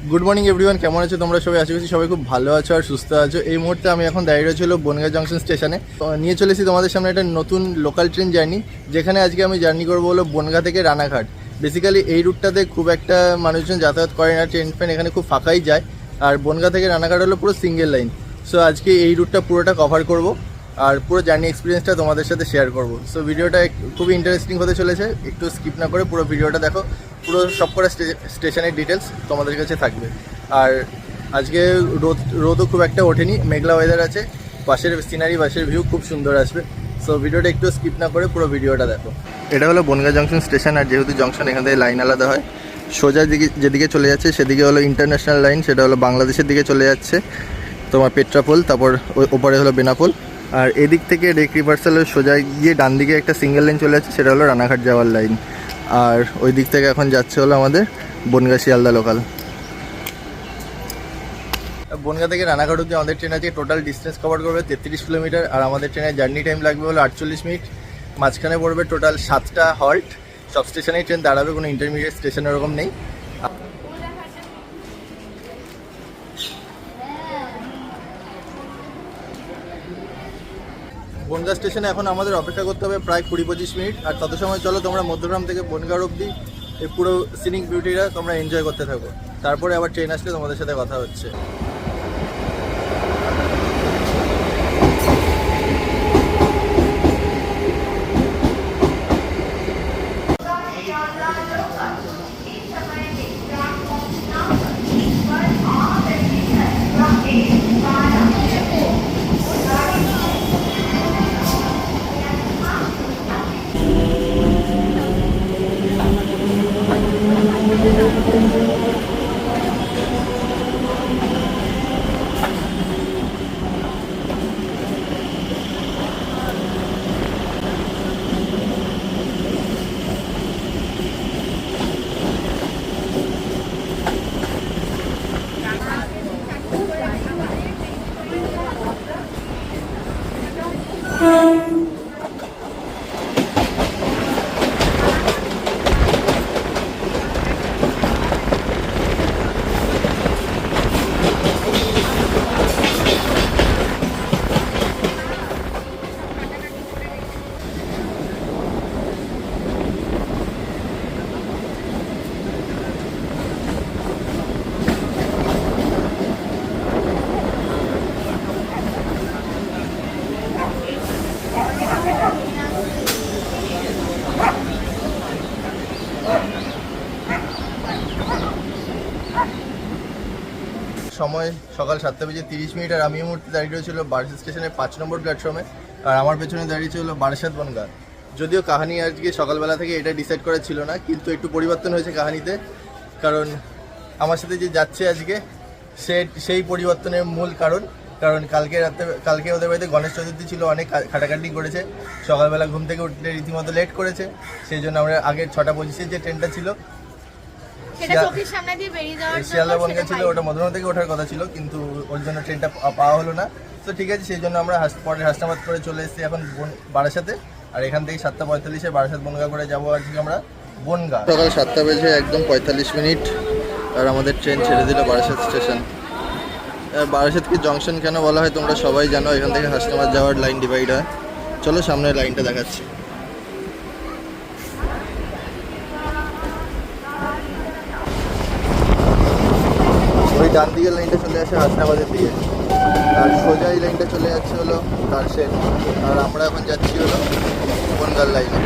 Good morning everyone, কেমন আছো তোমরা সবাই? আশা করছি সবাই খুব ভালো আছো আর সুস্থ আছো। এই মুহূর্তে আমি এখন দাঁড়িয়ে রয়েছিল বনগাঁ জংশন স্টেশনে। নিয়ে চলেছি তোমাদের সামনে একটা নতুন লোকাল ট্রেন জার্নি, যেখানে আজকে আমি জার্নি করবো হলো বনগাঁ থেকে রানাঘাট। বেসিক্যালি এই রুটটাতে খুব একটা মানুষজন যাতায়াত করে না, ট্রেন ফ্রেন এখানে খুব ফাঁকাই যায়। আর বনগাঁ থেকে রানাঘাট হলো পুরো সিঙ্গেল লাইন। সো আজকে এই রুটটা পুরোটা কভার করব আর পুরো জার্নি এক্সপিরিয়েন্সটা তোমাদের সাথে শেয়ার করব। সো ভিডিওটা খুবই ইন্টারেস্টিং হতে চলেছে, একটু স্কিপ না করে পুরো ভিডিওটা দেখো। পুরো সব কটা স্টেশনের ডিটেলস তোমাদের কাছে থাকবে। আর আজকে রোদও খুব একটা ওঠেনি, মেঘলা ওয়েদার আছে, বাসের সিনারি, বাসের ভিউ খুব সুন্দর আসবে। সো ভিডিওটা একটু স্কিপ না করে পুরো ভিডিওটা দেখো। এটা হলো বনগাঁ জংশন স্টেশন, আর যেহেতু জংশন এখান থেকে লাইন আলাদা হয়, সোজা দিকে যেদিকে চলে যাচ্ছে সেদিকে হলো ইন্টারন্যাশনাল লাইন, সেটা হলো বাংলাদেশের দিকে চলে যাচ্ছে তোমার পেট্রাপোল, তারপর ওপরে হলো বেনাপোল। আর এদিক থেকে রেক রিভার্সালের সোজা গিয়ে ডান দিকে একটা সিঙ্গেল লাইন চলে যাচ্ছে, সেটা হলো রানাঘাট যাওয়ার লাইন। আর ওই দিক থেকে এখন যাচ্ছে হলো আমাদের বনগাঁ শিয়ালদা লোকাল। বনগাঁ থেকে রানাঘাট অব্দি আমাদের ট্রেন আছে, টোটাল ডিস্টেন্স কভার করবে 33 কিলোমিটার। আর আমাদের ট্রেনের জার্নি টাইম লাগবে হলো 48 মিনিট। মাঝখানে পড়বে টোটাল 7টা হল্ট, সব স্টেশনেই ট্রেন দাঁড়াবে, কোনো ইন্টারমিডিয়েট স্টেশন এরকম নেই। বনগাঁ স্টেশনে এখন আমাদের অপেক্ষা করতে হবে প্রায় 20-25 মিনিট। আর তত সময় চলো তোমরা মধ্যগ্রাম থেকে বনগাঁ অব্দি এই পুরো সিনিক বিউটিটা তোমরা এনজয় করতে থাকো। তারপরে আবার ট্রেন আসলে তোমাদের সাথে কথা হচ্ছে। সময় সকাল 7:30। আর আমি এই মুহূর্তে দাঁড়িয়ে রয়েছিল বারাসাত স্টেশনের 5 নম্বর প্ল্যাটফর্মে। আর আমার পেছনে দাঁড়িয়ে ছিল বারাসাত বনগাঁ। যদিও কাহিনী আজকে সকালবেলা থেকে এটা ডিসাইড করা ছিল না, কিন্তু একটু পরিবর্তন হয়েছে কাহিনীতে, কারণ আমার সাথে যে যাচ্ছে আজকে সেই পরিবর্তনের মূল কারণ কালকে ওদের বাড়িতে গণেশ চতুর্থী ছিল, অনেক খাটাখাটি করেছে, সকালবেলা ঘুম থেকে উঠতে রীতিমতো লেট করেছে। সেই জন্য আমরা আগের 6:25 যে ট্রেনটা ছিল শিয়ালদা বনগাঁ ছিল, ওটা মধুরমা থেকে ওঠার কথা ছিল, কিন্তু ওর জন্য ট্রেনটা পাওয়া হলো না। তো ঠিক আছে, সেই জন্য আমরা পরে হাসনাবাদ করে চলে এসেছি এখন বারাসাতে। আর এখান থেকে 7:45 বারাসাত বনগাঁ করে যাবো আজকে আমরা বনগাঁ। সকাল 7টা বেজে একদম 45 মিনিট আর আমাদের ট্রেন ছেড়ে দিল বারাসাত স্টেশন। বারাসাতকে জংশন কেন বলা হয় তোমরা সবাই জানো, এখান থেকে হাসনাবাদ যাওয়ার লাইন ডিভাইড হয়। চলো সামনের লাইনটা দেখাচ্ছি। ওই ডান দিকের লাইনটা চলে আসে হাসনাবাদের দিকে, আর সোজা এই লাইনটা চলে যাচ্ছে হলো কারশেড। আর আমরা এখন যাচ্ছি হলো বনগাঁ লাইনে।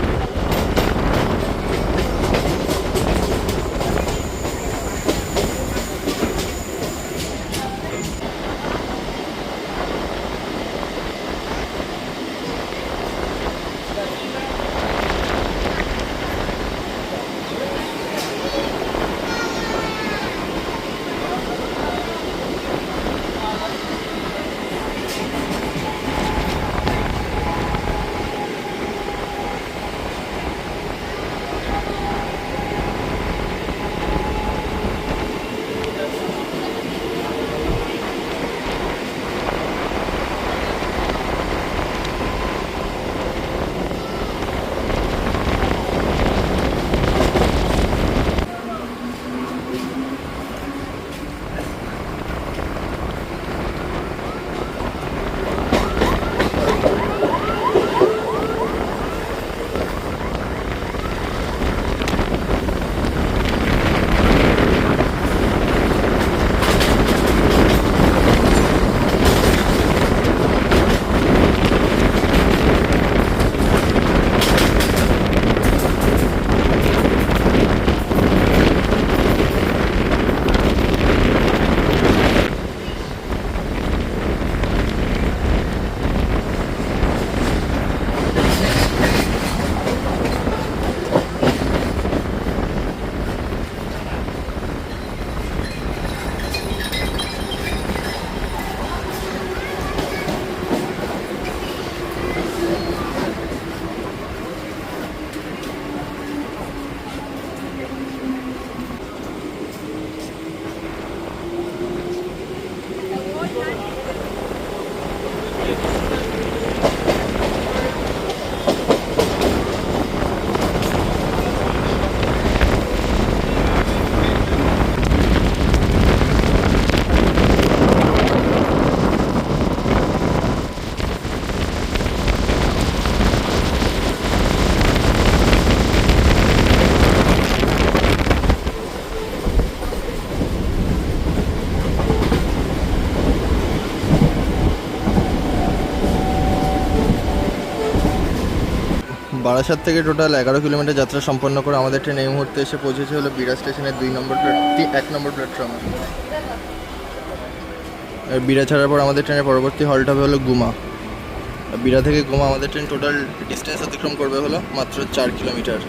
বারাসাত থেকে টোটাল 11 কিলোমিটার যাত্রা সম্পন্ন করে আমাদের ট্রেন এই মুহূর্তে এসে পৌঁছেছে হলো বিড়া স্টেশনের 1 নম্বর প্ল্যাটফর্মে। বিড়া ছাড়ার পর আমাদের ট্রেনের পরবর্তী হল্ট হবে হলো গুমা। বিড়া থেকে গুমা আমাদের ট্রেন টোটাল ডিস্টেন্স অতিক্রম করবে হলো মাত্র 4 কিলোমিটার।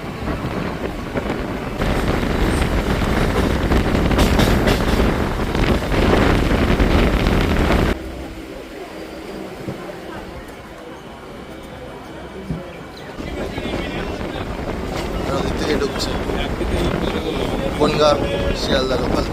থেকে ঢুকছে বনগাঁ শিয়ালদা লোকাল।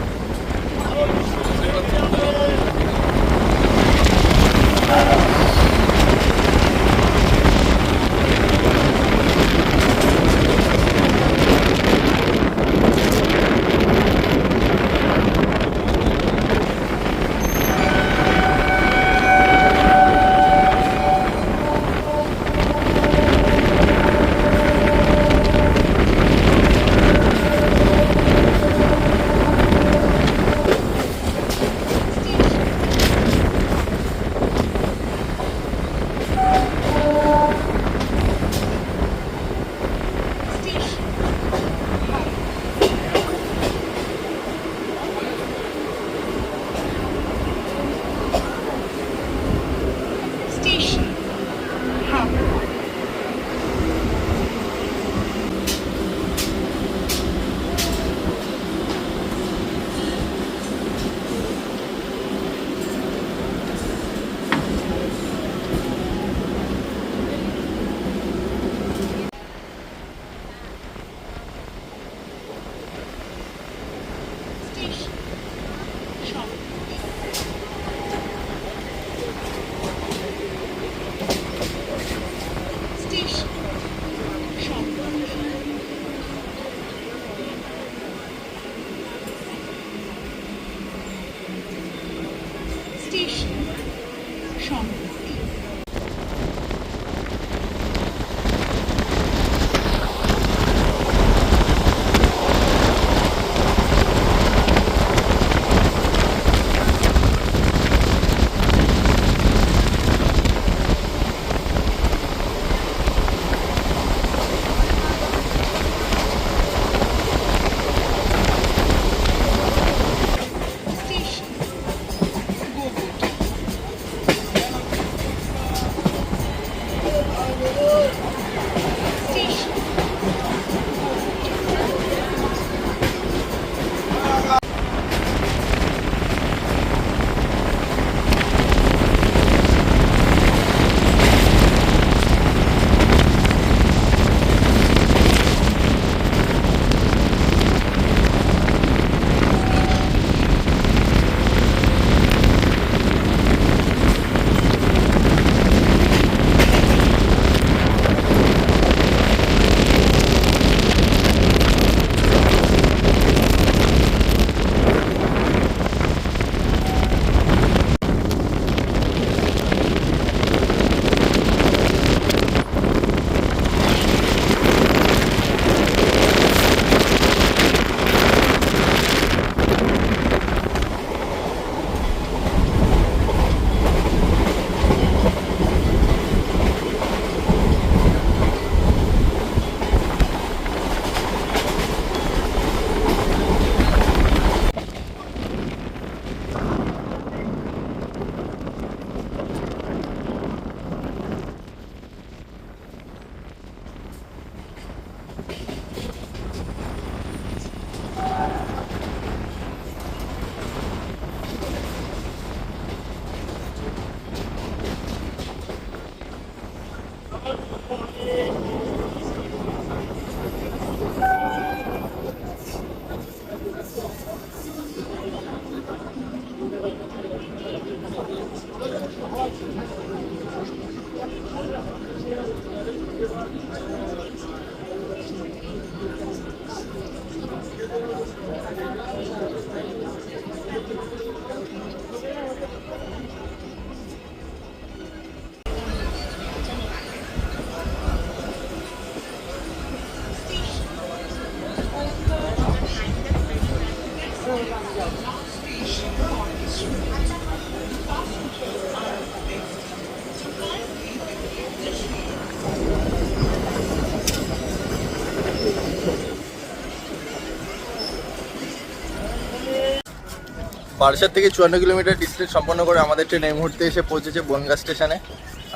বারাসাত থেকে 54 কিলোমিটার ডিস্টেন্স সম্পন্ন করে আমাদের ট্রেন এই মুহূর্তে এসে পৌঁছেছে বনগাঁ স্টেশনে।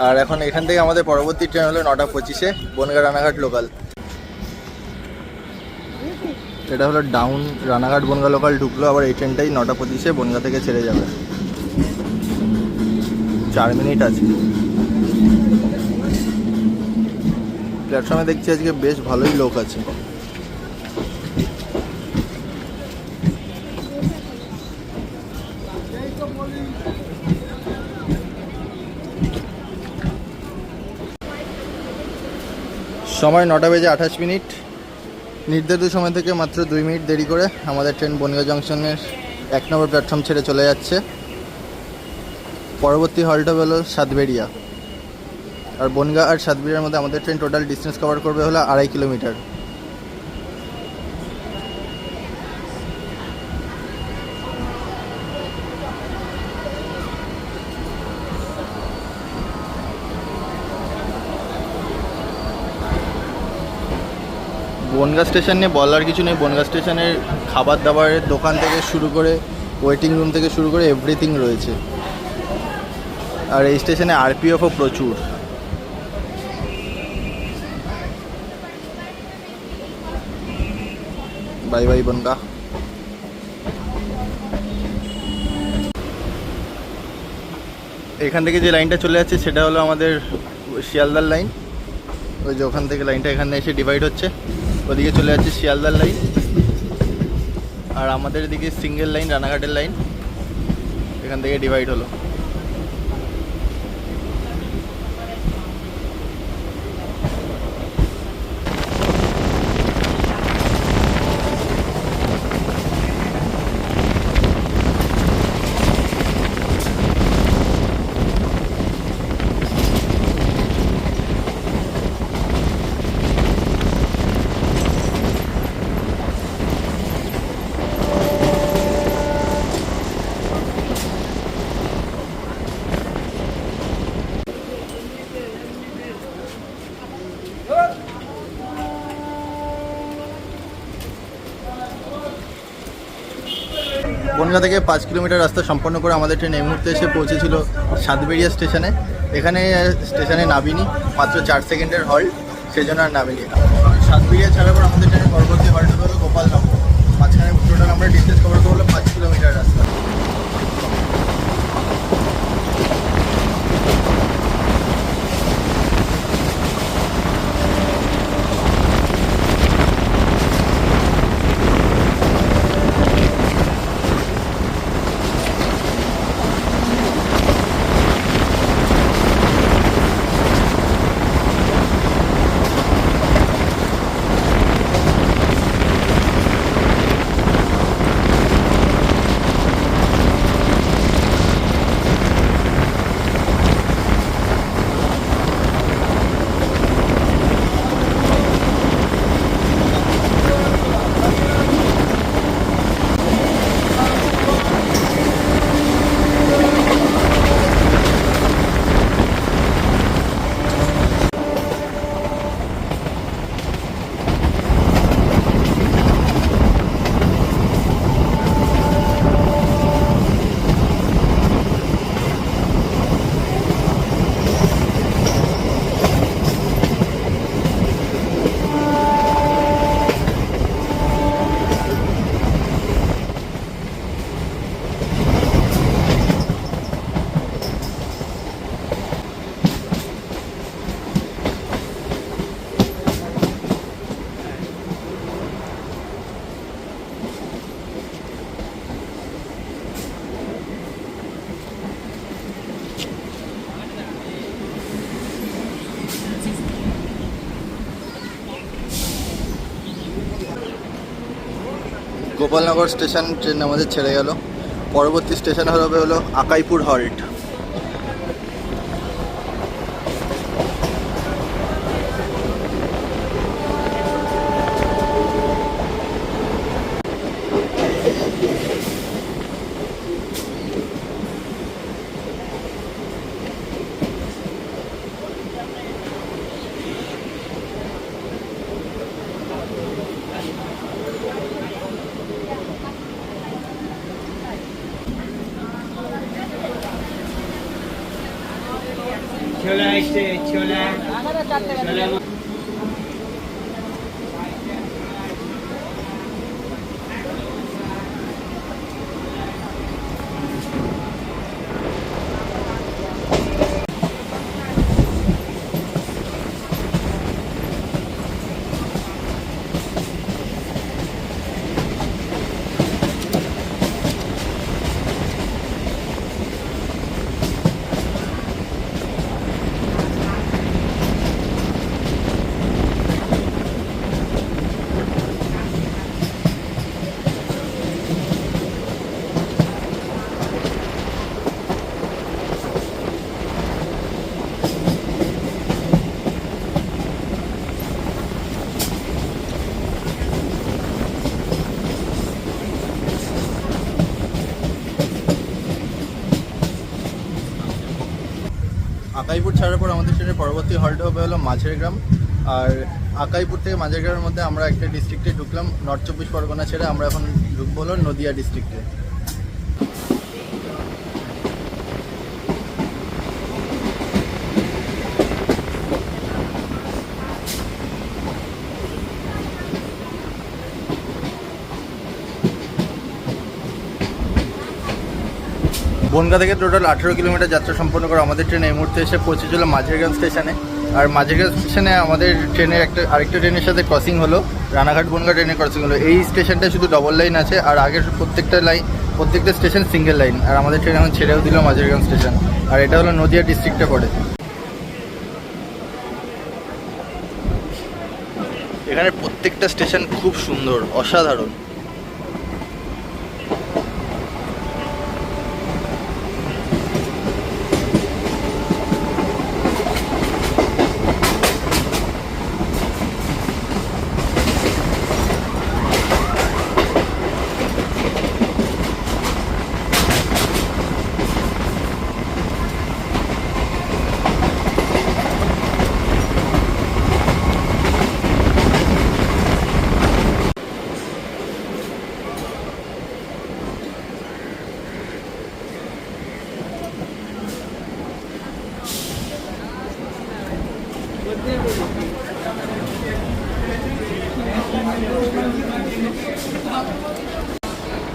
আর এখন এখান থেকে আমাদের পরবর্তী ট্রেন হলো 9:25 বনগাঁ রানাঘাট লোকাল। এটা হলো ডাউন রানাঘাট বনগাঁ লোকাল ঢুকলো, আবার এই ট্রেনটাই 9:25 বনগাঁ থেকে ছেড়ে যাবে। 4 মিনিট আছে। প্ল্যাটফর্মে দেখছি আজকে বেশ ভালোই লোক আছে। সময় 9:28। নির্ধারিত সময় থেকে মাত্র 2 মিনিট দেরি করে আমাদের ট্রেন বনগাঁ জংশনের 1 নম্বর প্ল্যাটফর্ম ছেড়ে চলে যাচ্ছে। পরবর্তী হল্ট হলো সাতবেরিয়া। আর বনগাঁ আর সাতবেরিয়ার মধ্যে আমাদের ট্রেন টোটাল ডিস্টেন্স কভার করবে হলো 2.5 কিলোমিটার। বনগাঁ স্টেশন নিয়ে বলার কিছু নেই। বনগাঁ স্টেশনের খাবার দাবারের দোকান থেকে শুরু করে ওয়েটিং রুম থেকে শুরু করে এভরিথিং রয়েছে। আর এই স্টেশনে আরপিএফও প্রচুর। Bye bye Bongaon. এখান থেকে যে লাইনটা চলে যাচ্ছে সেটা হলো আমাদের শিয়ালদার লাইন। ওই যে ওখান থেকে লাইনটা এখানে এসে ডিভাইড হচ্ছে, ওদিকে চলে যাচ্ছে শিয়ালদার লাইন। আর আমাদের এদিকে সিঙ্গেল লাইন রানাঘাটের লাইন, এখান থেকে ডিভাইড হলো। বনগাঁ থেকে 5 কিলোমিটার রাস্তা সম্পন্ন করে আমাদের ট্রেন এই মুহূর্তে এসে পৌঁছেছিল সাতবেরিয়া স্টেশনে। এখানে স্টেশনে নামিনি, মাত্র 4 সেকেন্ডের হল্ট, সেই জন্য আর নামিনি। সাতবেরিয়া ছাড়ার পর আমাদের ট্রেনের পরবর্তী হল্ট হলো গোপালনগর। মাঝখানে টোটাল আমরা ডিস্টেন্স কভার করবো 5 কিলোমিটার রাস্তা। গোপালনগর স্টেশন ট্রেন আমাদের ছেড়ে গেল। পরবর্তী স্টেশন হবে হলো আকাইপুর হল্ট। ছোলা এসছে, ছোলা ছোলা। আকাইপুর ছাড়ার পর আমাদের ট্রেনের পরবর্তী হল্ট হবে হলো মাঝের গ্রাম। আর আকাইপুর থেকে মাঝের গ্রামের মধ্যে আমরা একটা ডিস্ট্রিক্টে ঢুকলাম, নর্থ চব্বিশ পরগনা ছেড়ে আমরা এখন ঢুকবো হলো নদিয়া ডিস্ট্রিক্টে। বনগাঁ থেকে টোটাল 18 কিলোমিটার যাত্রা সম্পন্ন করে আমাদের ট্রেন এই মুহূর্তে এসে পৌঁছেছিল মাঝেরগ্রাম স্টেশনে। আর মাঝেরগ্রাম স্টেশনে আমাদের ট্রেনের আরেকটা ট্রেনের সাথে ক্রসিং হলো, রানাঘাট বনগাঁ ট্রেনের ক্রসিং হলো। এই স্টেশনটা শুধু ডবল লাইন আছে, আর আগের প্রত্যেকটা স্টেশন সিঙ্গেল লাইন। আর আমাদের ট্রেন এখন ছেড়েও দিল মাঝেরগ্রাম স্টেশন, আর এটা হলো নদিয়া ডিস্ট্রিক্টে পড়ে। এখানে প্রত্যেকটা স্টেশন খুব সুন্দর, অসাধারণ।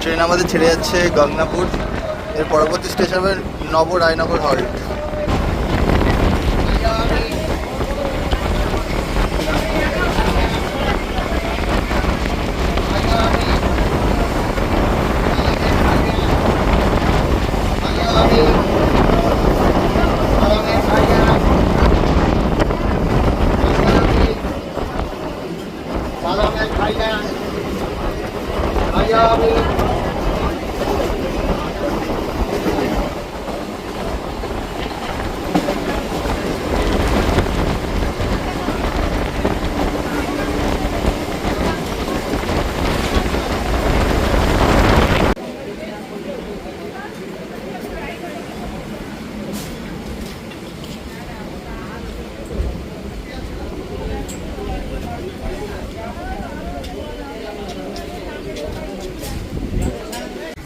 ট্রেন আমাদের ছেড়ে যাচ্ছে গঙ্গাপুর। এর পরবর্তী স্টেশন হবে নবরায়নগর হল্ট।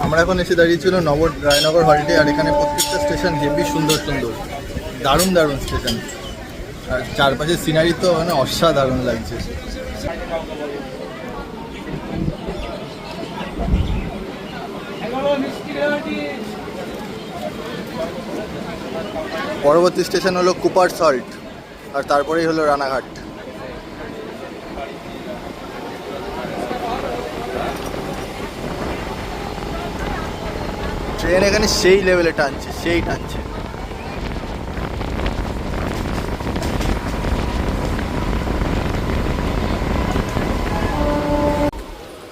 আমরা এখন এসে দাঁড়িয়েছিল নবরায়নগর হল্টে। আর এখানে প্রত্যেকটা স্টেশন হেভি সুন্দর সুন্দর, দারুণ দারুণ স্টেশন। আর চারপাশের সিনারি তো মানে অসাধারণ লাগছে। পরবর্তী স্টেশন হলো কুপার সল্ট, আর তারপরেই হলো রানাঘাট। ট্রেন এখানে সেই লেভেলে টানছে, সেই টানছে।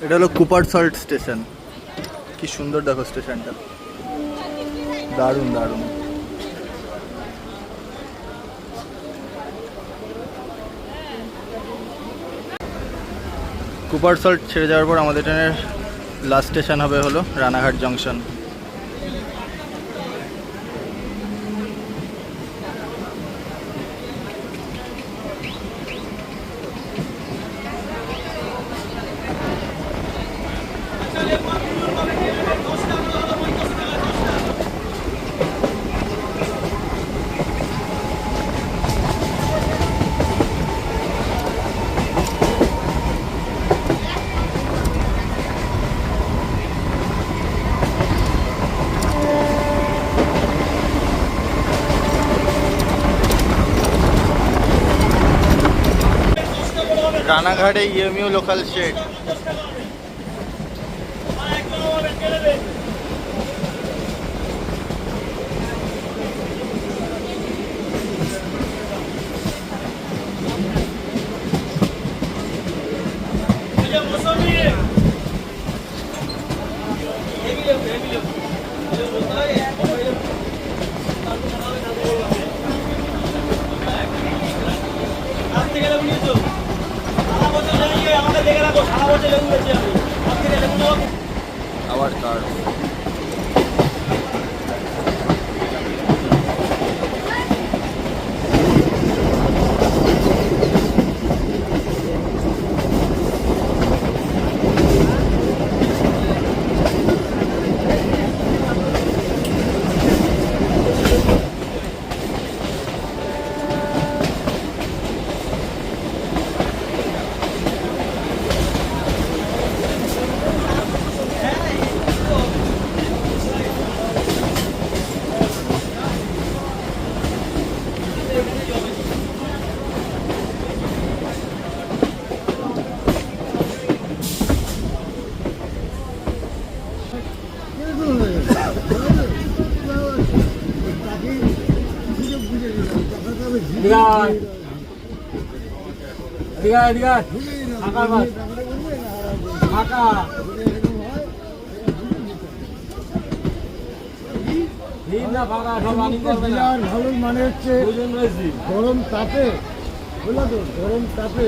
এটা হলো কুপার সল্ট স্টেশন। কি সুন্দর দেখো স্টেশনটা, দারুণ দারুণ। কুপার সল্ট ছেড়ে যাওয়ার পর আমাদের ট্রেনের লাস্ট স্টেশন হবে হলো রানাঘাট জংশন। রানাঘাটে ইএমইউ লোকাল শেড। আবার কার মানে হচ্ছে গরম তাপে, বুঝলা তো, গরম তাপে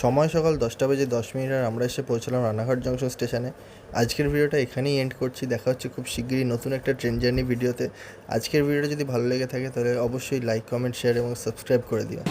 সময় সকাল 10:10 আর আমরা এসে পৌঁছলাম রানাঘাট জংশন স্টেশনে। আজকের ভিডিওটা এখানেই এন্ড করছি। দেখা হচ্ছে খুব শিগগিরই নতুন একটা ট্রেন জার্নি ভিডিওতে। আজকের ভিডিওটা যদি ভালো লেগে থাকে তাহলে অবশ্যই লাইক, কমেন্ট, শেয়ার এবং সাবস্ক্রাইব করে দিও।